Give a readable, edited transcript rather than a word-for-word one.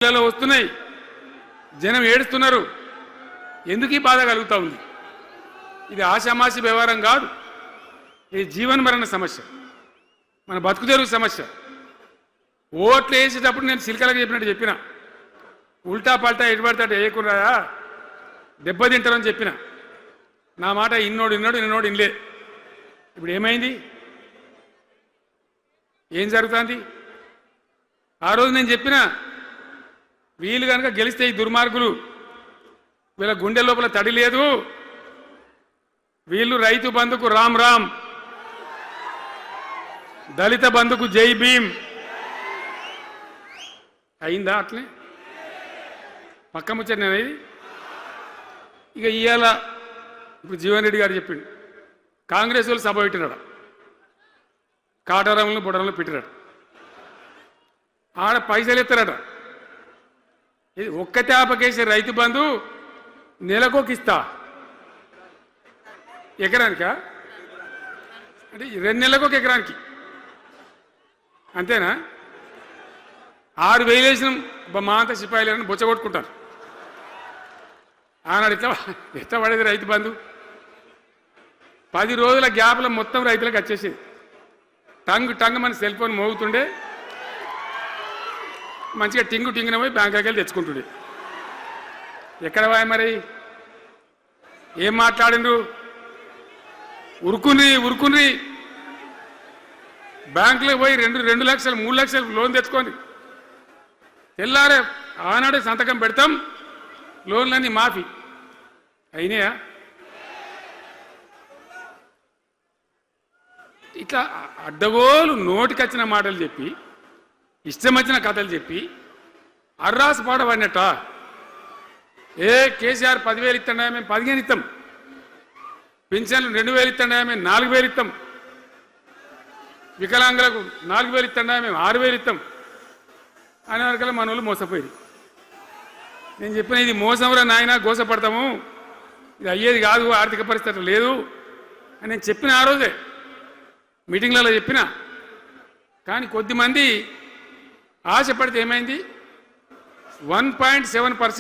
జిల్లాలో వస్తున్నాయి, జనం ఏడుస్తున్నారు. ఎందుకు ఈ బాధ కలుగుతా ఉంది? ఇది ఆషామాషి వ్యవహారం కాదు, ఇది జీవన మరణ సమస్య, మన బతుకు తెరువు సమస్య. ఓట్లు వేసేటప్పుడు నేను సిలికలకు చెప్పినట్టు చెప్పిన, ఉల్టా పల్టా ఎటుపడితే వేయకుండా దెబ్బతింటారని చెప్పిన. నా మాట ఇన్నోడు ఇనలే. ఇప్పుడు ఏమైంది? ఏం జరుగుతుంది? ఆ రోజు నేను చెప్పిన, వీళ్ళు కనుక గెలిస్తే ఈ దుర్మార్గులు, వీళ్ళ గుండె లోపల తడి లేదు, వీళ్ళు రైతు బంధుకు రామ్ రామ్, దళిత బంధుకు జై భీమ్. అయిందా? అట్లే పక్క ముచ్చట అనేది. ఇక ఇవాళ ఇప్పుడు జీవన్ రెడ్డి గారు చెప్పిండు, కాంగ్రెస్ వాళ్ళు సభ పెట్టినాడు, కాటారంలో బుడరంలో పెట్టినాడు. ఆడ పైసలు ఎత్తారట. ఇది ఒక్క తేపకేసే రైతు బంధు నెలకొకిస్తా, ఎకరానికా అంటే 2 నెలలకు ఒక ఎకరానికి అంతేనా? 6,000 వేసినాం, మా అంతా సిపాయిలని బొచ్చ కొట్టుకుంటారు. ఆనాడు ఎట్లా పడేది రైతు బంధు? 10 రోజుల గ్యాప్లో మొత్తం రైతులకు వచ్చేసేది. టంగ్ మన సెల్ ఫోన్ మోగుతుండే, మంచిగా టింగున పోయి బ్యాంకుకి వెళ్ళి తెచ్చుకుంటుండే. ఎక్కడ పోయి మరి? ఏం మాట్లాడిండ్రు? ఉరుకుని బ్యాంకులో పోయి 2 లక్షలు 3 లక్షలు లోన్ తెచ్చుకోండి. తెల్లారే ఆనాడే సంతకం పెడతాం, లోన్లన్నీ మాఫీ అయినాయా? ఇట్లా అడ్డగోలు నోటికొచ్చిన మాటలు చెప్పి, ఇష్టం వచ్చిన కథలు చెప్పి అర్రాసు పాట పడినట్ట. కేసీఆర్ 10,000 ఇస్తాడా, మేము 15 ఇస్తాం. పింఛన్లు 2,000 ఇస్తాడా, మేము 4,000 ఇస్తాం. వికలాంగులకు 4,000 ఇస్తాడా, మేము 6,000 ఇస్తాం అనే వరకల్లా మన వాళ్ళు మోసపోయింది. నేను చెప్పిన, ఇది మోసంరా నాయన, గోసపడతాము, ఇది అయ్యేది కాదు, ఆర్థిక పరిస్థితి లేదు అని నేను చెప్పిన. ఆ రోజే మీటింగ్లలో చెప్పిన. కానీ కొద్దిమంది ఆశపడితే ఏమైంది? 1.7%